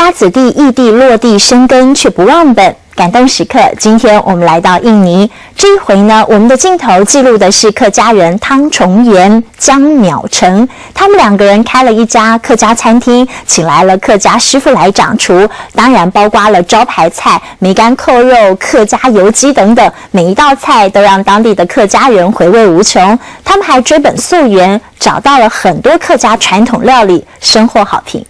家子弟异地落地生根，却不忘本。感动时刻，今天我们来到印尼。这一回呢，我们的镜头记录的是客家人汤崇元、江淼成，他们2个人开了一家客家餐厅，请来了客家师傅来掌厨，当然包括了招牌菜梅干扣肉、客家油鸡等等，每一道菜都让当地的客家人回味无穷。他们还追本溯源，找到了很多客家传统料理，深获好评。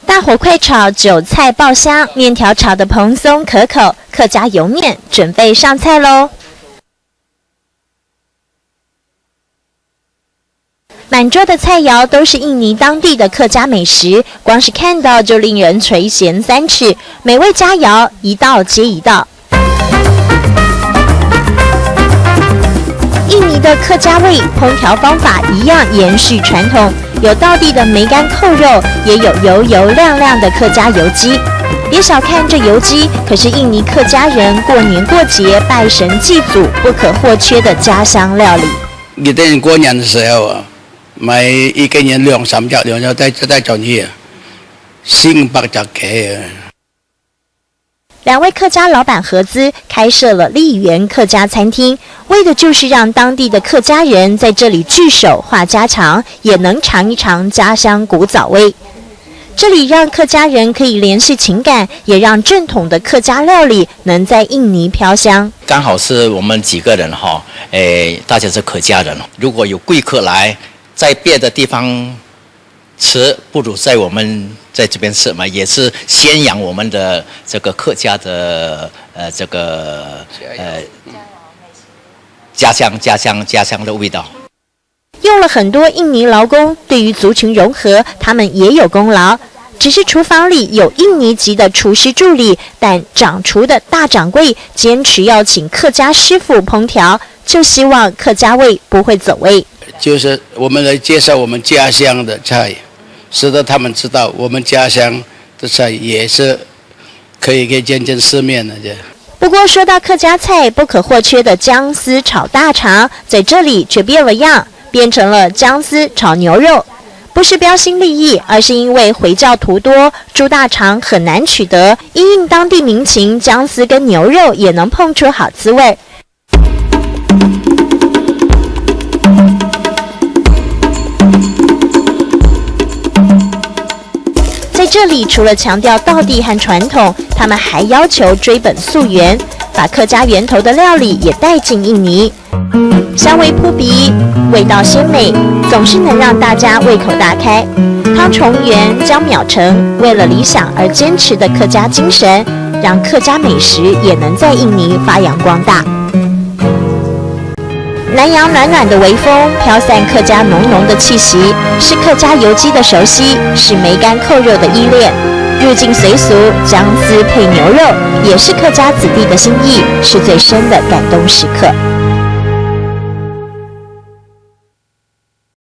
大火快炒，韭菜爆香，面条炒得蓬松可口，客家油面准备上菜喽！满桌的菜肴都是印尼当地的客家美食，光是看到就令人垂涎3尺，美味佳肴一道接一道。印尼的客家味烹调方法一样延续传统，有道地的梅干扣肉，也有油油亮亮的客家油鸡。别小看这油鸡，可是印尼客家人过年过节拜神祭祖不可或缺的家乡料理。你等过年的时候啊，买一个人2-3只带进去，新白只鸡啊。2位客家老板合资开设了丽园客家餐厅，为的就是让当地的客家人在这里聚首话家常，也能尝一尝家乡古早味。这里让客家人可以联系情感，也让正统的客家料理能在印尼飘香。刚好是我们几个人哈，大家是客家人，如果有贵客来，在别的地方吃，不如在我们在这边吃嘛，也是宣扬我们的这个客家的家乡的味道。用了很多印尼劳工，对于族群融合，他们也有功劳。只是厨房里有印尼籍的厨师助理，但掌厨的大掌柜坚持要请客家师傅烹调，就希望客家味不会走味。就是我们来介绍我们家乡的菜，使得他们知道我们家乡的菜也是可以见见世面的。不过说到客家菜不可或缺的姜丝炒大肠，在这里却变了样，变成了姜丝炒牛肉。不是标新立异，而是因为回教徒多，猪大肠很难取得，因应当地民情，姜丝跟牛肉也能碰出好滋味。在这里，除了强调道地和传统，他们还要求追本溯源，把客家源头的料理也带进印尼。香味扑鼻，味道鲜美，总是能让大家胃口大开。汤崇元、江淼成为了理想而坚持的客家精神，让客家美食也能在印尼发扬光大。南洋暖暖的微风飘散客家浓浓的气息，是客家油鸡的熟悉，是梅干扣肉的依恋。入境随俗，姜丝配牛肉，也是客家子弟的心意，是最深的感动时刻。